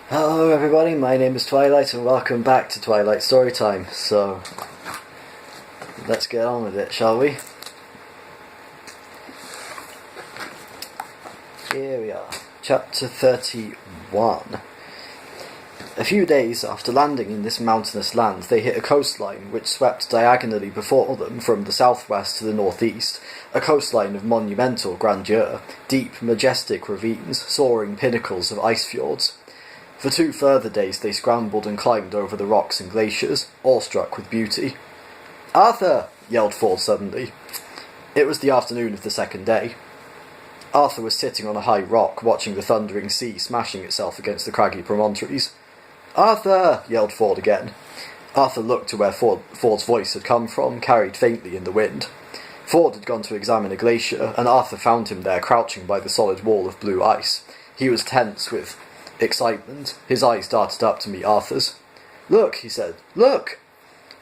Hello everybody, my name is Twilight and welcome back to Twilight Storytime. So, let's get on with it, shall we? Here we are, chapter 31. A few days after landing in this mountainous land, they hit a coastline which swept diagonally before them from the southwest to the northeast, a coastline of monumental grandeur, deep, majestic ravines, soaring pinnacles of ice fjords. For 2 further days they scrambled and climbed over the rocks and glaciers, awestruck with beauty. "Arthur!" yelled Ford suddenly. It was the afternoon of the second day. Arthur was sitting on a high rock, watching the thundering sea smashing itself against the craggy promontories. "Arthur!" yelled Ford again. Arthur looked to where Ford's voice had come from, carried faintly in the wind. Ford had gone to examine a glacier, and Arthur found him there crouching by the solid wall of blue ice. He was tense with excitement. His eyes darted up to meet Arthur's. "Look," he said. "Look!"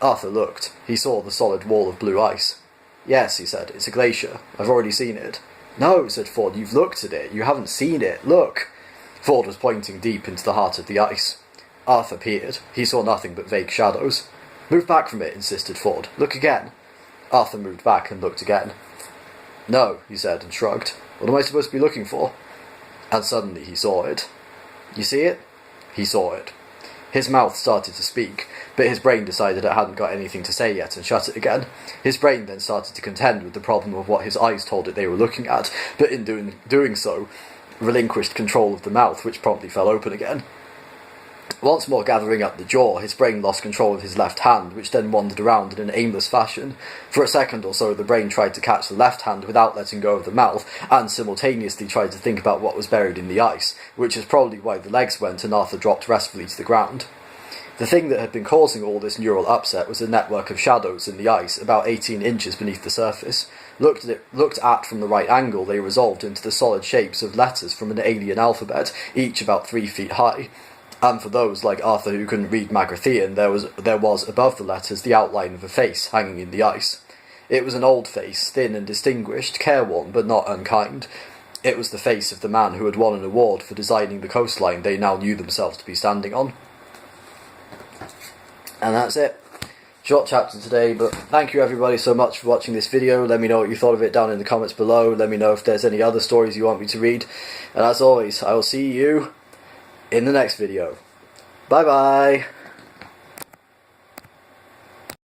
Arthur looked. He saw the solid wall of blue ice. "Yes," he said, "it's a glacier. I've already seen it." "No," said Ford, "you've looked at it. You haven't seen it. Look!" Ford was pointing deep into the heart of the ice. Arthur peered. He saw nothing but vague shadows. "Move back from it," insisted Ford. "Look again." Arthur moved back and looked again. "No," he said, and shrugged. "What am I supposed to be looking for?" And suddenly he saw it. "You see it?" He saw it. His mouth started to speak, but his brain decided it hadn't got anything to say yet and shut it again. His brain then started to contend with the problem of what his eyes told it they were looking at, but in doing so, relinquished control of the mouth, which promptly fell open again. Once more gathering up the jaw, his brain lost control of his left hand, which then wandered around in an aimless fashion. For a second or so, the brain tried to catch the left hand without letting go of the mouth, and simultaneously tried to think about what was buried in the ice, which is probably why the legs went and Arthur dropped restfully to the ground. The thing that had been causing all this neural upset was a network of shadows in the ice, about 18 inches beneath the surface. Looked at from the right angle, they resolved into the solid shapes of letters from an alien alphabet, each about 3 feet high. And for those like Arthur who couldn't read Magrathian, there was above the letters the outline of a face hanging in the ice. It was an old face, thin and distinguished, careworn but not unkind. It was the face of the man who had won an award for designing the coastline they now knew themselves to be standing on. And that's it. Short chapter today, but thank you everybody so much for watching this video. Let me know what you thought of it down in the comments below. Let me know if there's any other stories you want me to read. And as always, I will see you in the next video. Bye bye!